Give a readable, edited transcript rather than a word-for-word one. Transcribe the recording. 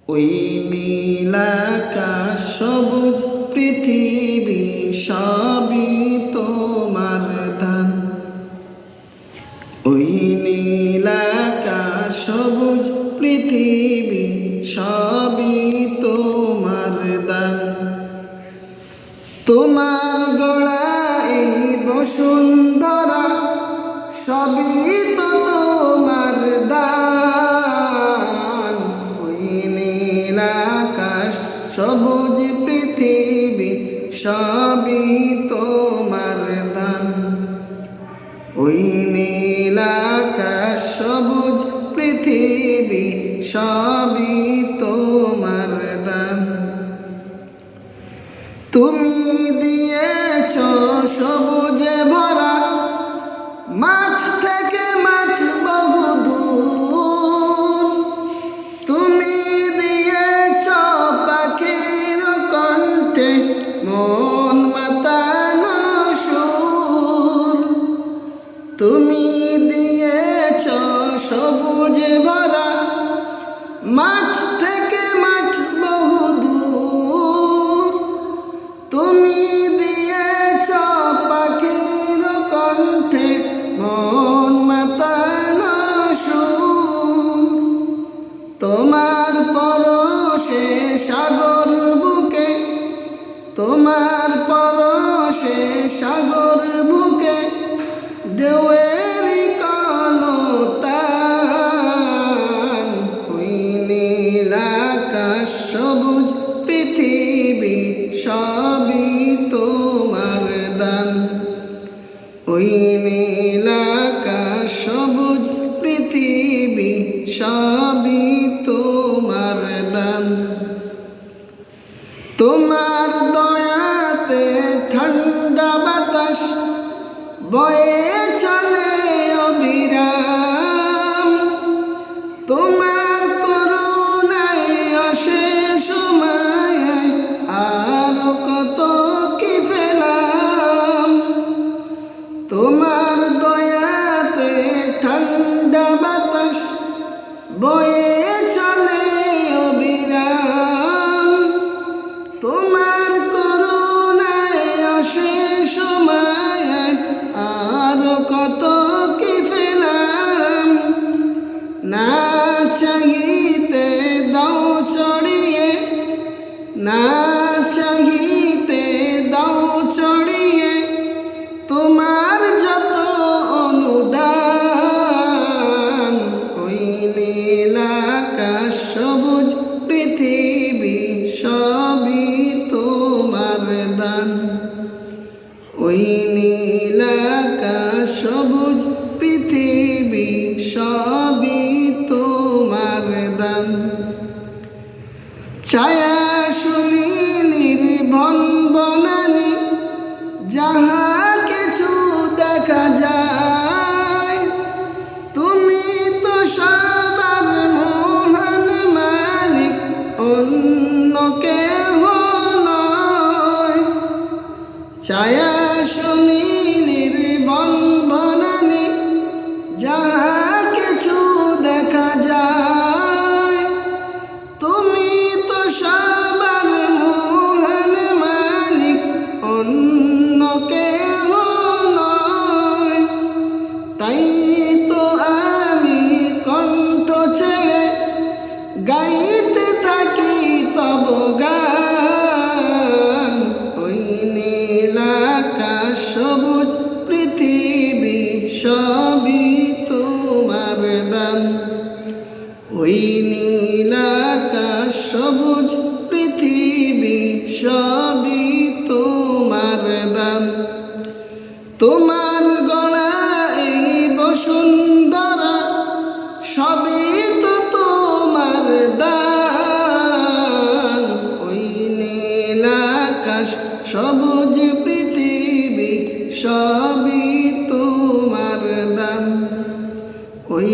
ওই নীল আকাশ সবুজ পৃথিবী সবই তোমার দান। ওই নীল আকাশ সবুজ পৃথিবী সবই তোমার দান। তোমার গড়া এই বসুন্ধরা সবই তো তোমার দান। ওই নীল আকাশ সবুজ পৃথিবী সবই তোমার দান। ওই নীল আকাশ সবুজ পৃথিবী সবই তোমার দান। তুমি দিয়েছ সবুজে ভরা মাঠ থেকে মাঠ বহুদূর। তুমি দিয়েছ পাখির কণ্ঠে মন মাতানো সুর। তুমি দিয়েছ সবুজে ভরা মাঠ থেকে মাঠ বহুদূর। তুমি দিয়েছ পাখির কণ্ঠে মন মাতানো সুর। তোমার পরশে সাগর বুকে, তোমার পরশে সাগর বুকে ঢেউয়ের কলতান। ওই নীল আকাশ সবুজ পৃথিবী সবই তোমার দান। ওই নীল আকাশ সবুজ পৃথিবী সবই তোমার দান। তোমার দয়াতে ঠান্ডা বাতাস বয়ে চলে অবিরাম। তোমার করুণায় অশেষ মায়ায় আর কত কি পেলাম। তোমার দয়াতে ঠান্ডা বাতাস বয়ে চলে অবিরাম। তোমার করুণায় অশেষ মায়ায় আর কত কি পেলাম। না চাহিতে দাও চড়িয়ে, না চাহিতে দাও চড়িয়ে তোমার যত অনুদান। ওই নীল আকাশ সবুজ পৃথিবী সবই তোমার দান। ওই নীল আকাশ সবুজ পৃথিবী সবই তোমার দান। ছায়া সুনীলির বন বনানি যাহা কিছু দেখা যায়, তুমি তো সবার মহান মালিক, অন্য কেহ নয়। ছায়া সুনীলির বন বনানি যাহা কিছু দেখা যায়, তুমি তো সবার মহান মালিক, অন্য কেহ নয়। তাই তো আমি কণ্ঠ ছেড়ে গাইতে থাকি তব গান। ওই নীল আকাশ সবুজ পৃথিবী সবই তোমার দান। ওই নীল আকাশ সবুজ পৃথিবী সবই তোমার দান। তোমার গড়া এই বসুন্ধরা সবই তো তোমার দান। ওই নীল আকাশ সবুজ পৃথিবী সবই তোমার দান। ওই